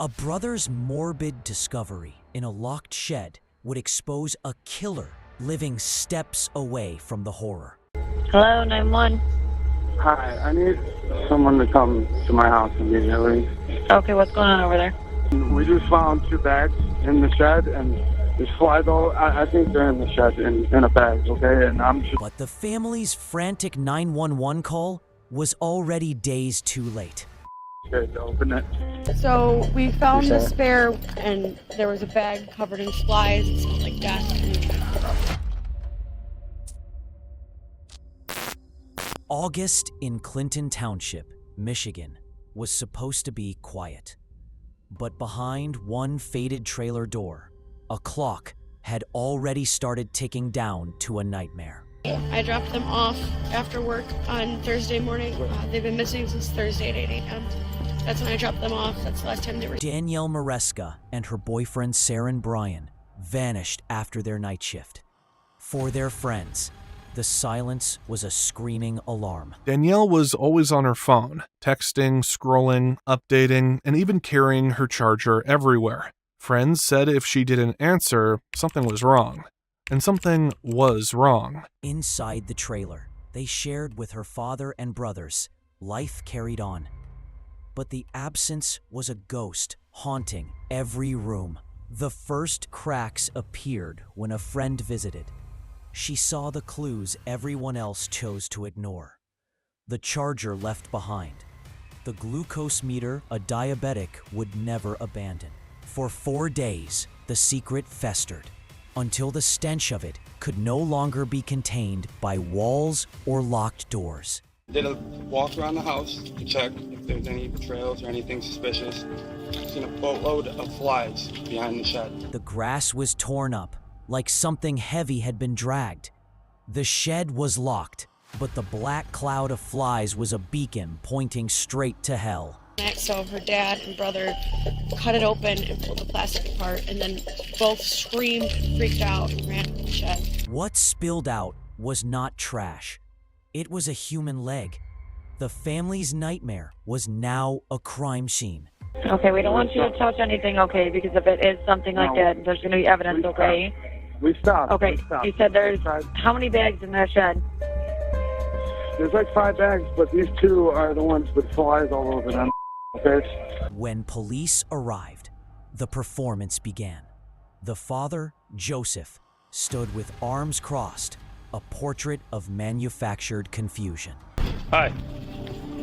A brother's morbid discovery in a locked shed would expose a killer living steps away from the horror. Hello, 911. Hi, I need someone to come to my house immediately. Okay, what's going on over there? We just found 2 bags in the shed, and there's flies all. I think they're in the shed in a bag, okay? And I'm just. But the family's frantic 911 call was already days too late. Scared to open it. So we found the spare, and there was a bag covered in flies. It smelled like death. August in Clinton Township, Michigan, was supposed to be quiet. But behind one faded trailer door, a clock had already started ticking down to a nightmare. I dropped them off after work on Thursday morning. They've been missing since Thursday at 8 a.m. That's when I dropped them off. That's the last time they were. Danielle Maresca and her boyfriend Saren Bryan vanished after their night shift. For their friends, the silence was a screaming alarm. Danielle was always on her phone, texting, scrolling, updating, and even carrying her charger everywhere. Friends said if she didn't answer, something was wrong. And something was wrong. Inside the trailer, they shared with her father and brothers. Life carried on. But the absence was a ghost haunting every room. The first cracks appeared when a friend visited. She saw the clues everyone else chose to ignore. The charger left behind. The glucose meter a diabetic would never abandon. For 4 days, the secret festered, until the stench of it could no longer be contained by walls or locked doors. Did a walk around the house to check if there's any trails or anything suspicious. Seen a boatload of flies behind the shed. The grass was torn up, like something heavy had been dragged. The shed was locked, but the black cloud of flies was a beacon pointing straight to hell. So her dad and brother cut it open and pulled the plastic apart, and then both screamed, freaked out, and ran to the shed. What spilled out was not trash. It was a human leg. The family's nightmare was now a crime scene. Okay, we don't want you to touch anything, okay? Because if it is something like that, there's going to be evidence, okay? We stopped. Okay, We stopped. you said there's how many bags in that shed? There's like 5 bags, but these 2 are the ones with flies all over them. Okay. When police arrived, the performance began. The father, Joseph, stood with arms crossed, a portrait of manufactured confusion. Hi.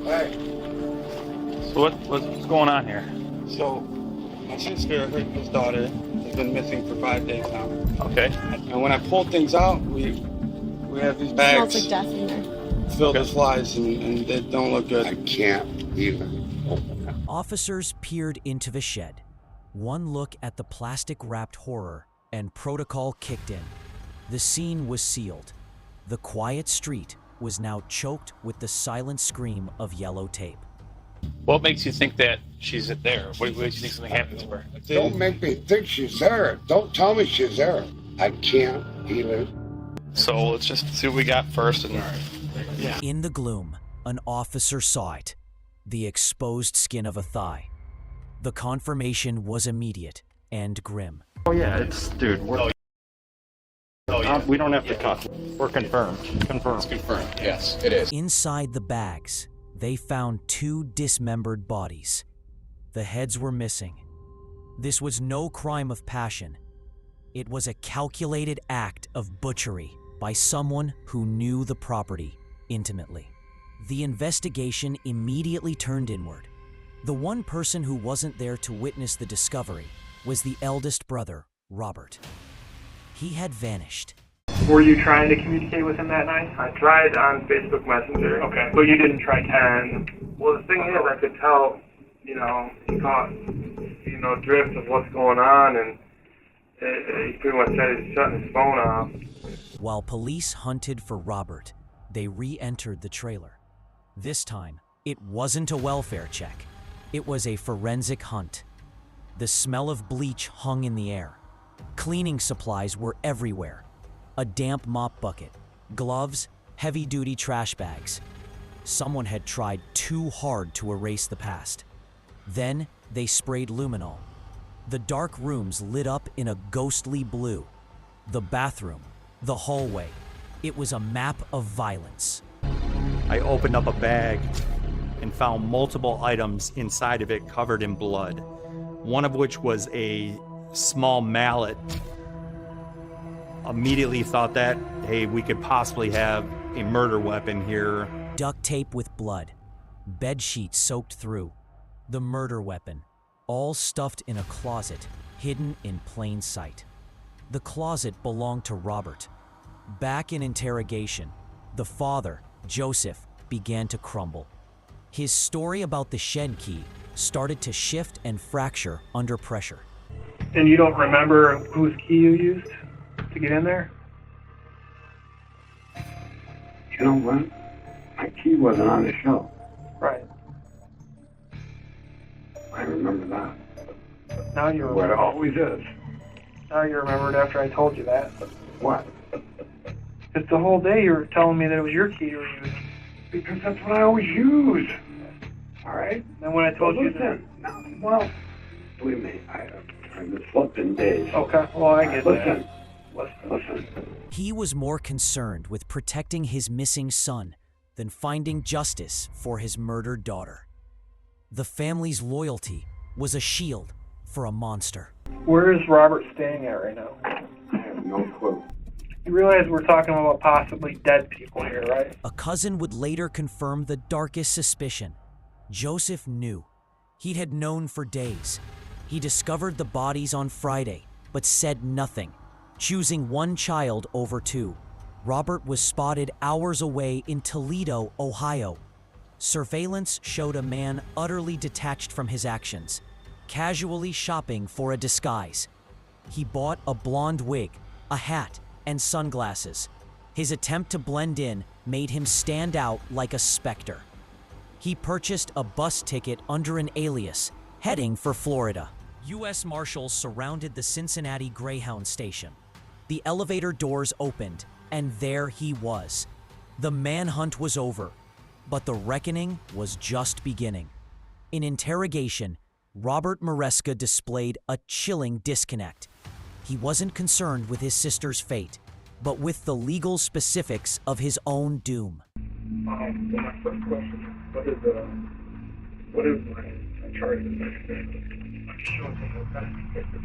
Hey. So what's going on here? So, my sister, his daughter, has been missing for 5 days now. Okay. And when I pulled things out, we have these bags Smells like death in there. filled with flies, and they don't look good. I can't even open them. Officers peered into the shed. One look at the plastic-wrapped horror, and protocol kicked in. The scene was sealed. The quiet street was now choked with the silent scream of yellow tape. What makes you think that she's there? What makes you think something happened to her? Don't make me think she's there. Don't tell me she's there. I can't even. So let's just see what we got first. And Yeah. In the gloom, an officer saw it. The exposed skin of a thigh. The confirmation was immediate and grim. Oh yeah, it's dude. We don't have to talk. We're confirmed. Confirmed. It's confirmed. Yes, it is. Inside the bags, they found 2 dismembered bodies. The heads were missing. This was no crime of passion. It was a calculated act of butchery by someone who knew the property intimately. The investigation immediately turned inward. The one person who wasn't there to witness the discovery was the eldest brother, Robert. He had vanished. Were you trying to communicate with him that night? I tried on Facebook Messenger. Okay. But you didn't try and well, the thing is, I could tell, he caught, drift of what's going on, and he pretty much said he's shutting his phone off. While police hunted for Robert, they re-entered the trailer. This time, it wasn't a welfare check. It was a forensic hunt. The smell of bleach hung in the air. Cleaning supplies were everywhere. A damp mop bucket, gloves, heavy-duty trash bags. Someone had tried too hard to erase the past. Then They sprayed luminol. The dark rooms lit up in a ghostly blue. The bathroom, the hallway. It was a map of violence. I opened up a bag and found multiple items inside of it covered in blood, one of which was a small mallet. Immediately thought that, hey, we could possibly have a murder weapon here. Duct tape with blood, bed sheets soaked through, the murder weapon, all stuffed in a closet, hidden in plain sight. The closet belonged to Robert. Back in interrogation, the father, Joseph, began to crumble. His story about the shed key started to shift and fracture under pressure. And you don't remember whose key you used to get in there? You know what? My key wasn't on the shelf. Right. I remember that. Now you What it remember. always is. Now you remembered after I told you that. What? Because the whole day you were telling me that it was your key you were using. Because that's what I always use. All right? And when I told you that... Listen, now, well, believe me, I haven't slept in days. Okay, well, I get Listen. that. Listen. He was more concerned with protecting his missing son than finding justice for his murdered daughter. The family's loyalty was a shield for a monster. Where is Robert staying at right now? I have no clue. You realize we're talking about possibly dead people here, right? A cousin would later confirm the darkest suspicion. Joseph knew. He had known for days. He discovered the bodies on Friday, but said nothing, choosing one child over two. Robert was spotted hours away in Toledo, Ohio. Surveillance showed a man utterly detached from his actions, casually shopping for a disguise. He bought a blonde wig, a hat, and sunglasses. His attempt to blend in made him stand out like a specter. He purchased a bus ticket under an alias, heading for Florida. U.S. Marshals surrounded the Cincinnati Greyhound station. The elevator doors opened, and there he was. The manhunt was over, but the reckoning was just beginning. In interrogation, Robert Maresca displayed a chilling disconnect. He wasn't concerned with his sister's fate, but with the legal specifics of his own doom. So my first question, what is my charges? I'm just showing some okay?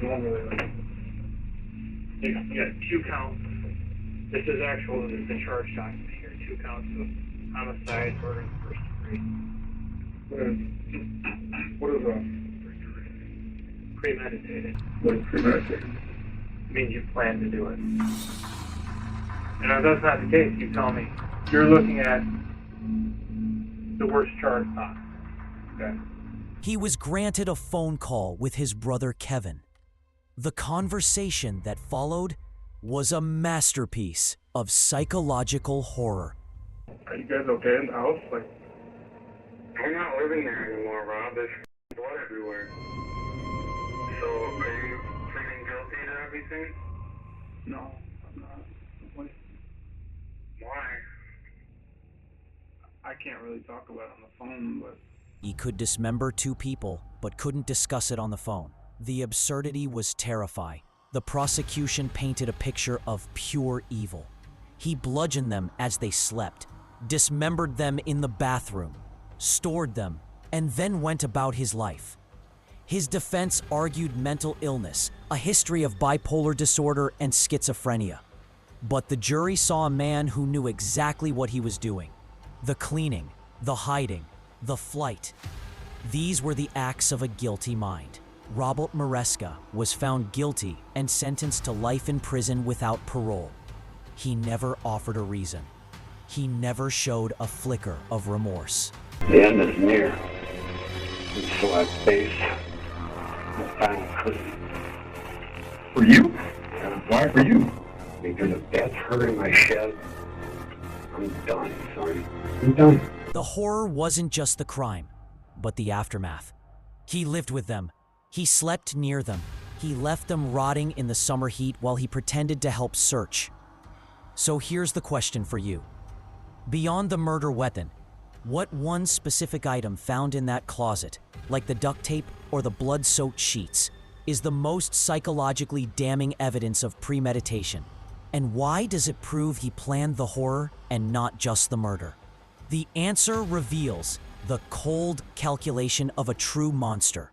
Normally, you got 2 counts. This is actual, the charge document here. 2 counts of homicide, murder in the first degree. What is that? Premeditated. What is premeditated? Means you plan to do it. And if that's not the case, you tell me. You're looking at the worst charge possible. Okay. He was granted a phone call with his brother Kevin. The conversation that followed was a masterpiece of psychological horror. Are you guys okay in the house? Like, I'm not living there anymore, Rob. There's blood everywhere. So, are you pleading guilty to everything? no, I'm not. What? Why? I can't really talk about it on the phone, but He could dismember 2 people, but couldn't discuss it on the phone. The absurdity was terrifying. The prosecution painted a picture of pure evil. He bludgeoned them as they slept, dismembered them in the bathroom, stored them, and then went about his life. His defense argued mental illness, a history of bipolar disorder and schizophrenia. But the jury saw a man who knew exactly what he was doing. The cleaning, the hiding, the flight. These were the acts of a guilty mind. Robert Maresca was found guilty and sentenced to life in prison without parole. He never offered a reason. He never showed a flicker of remorse. The end is near. And so I face the final curtain. For you? Yeah. Why for you? Because if that's hurting my shed, I'm done, son. I'm done. The horror wasn't just the crime, but the aftermath. He lived with them. He slept near them. He left them rotting in the summer heat while he pretended to help search. So here's the question for you. Beyond the murder weapon, what one specific item found in that closet, like the duct tape, or the blood-soaked sheets, is the most psychologically damning evidence of premeditation? And why does it prove he planned the horror and not just the murder? The answer reveals the cold calculation of a true monster.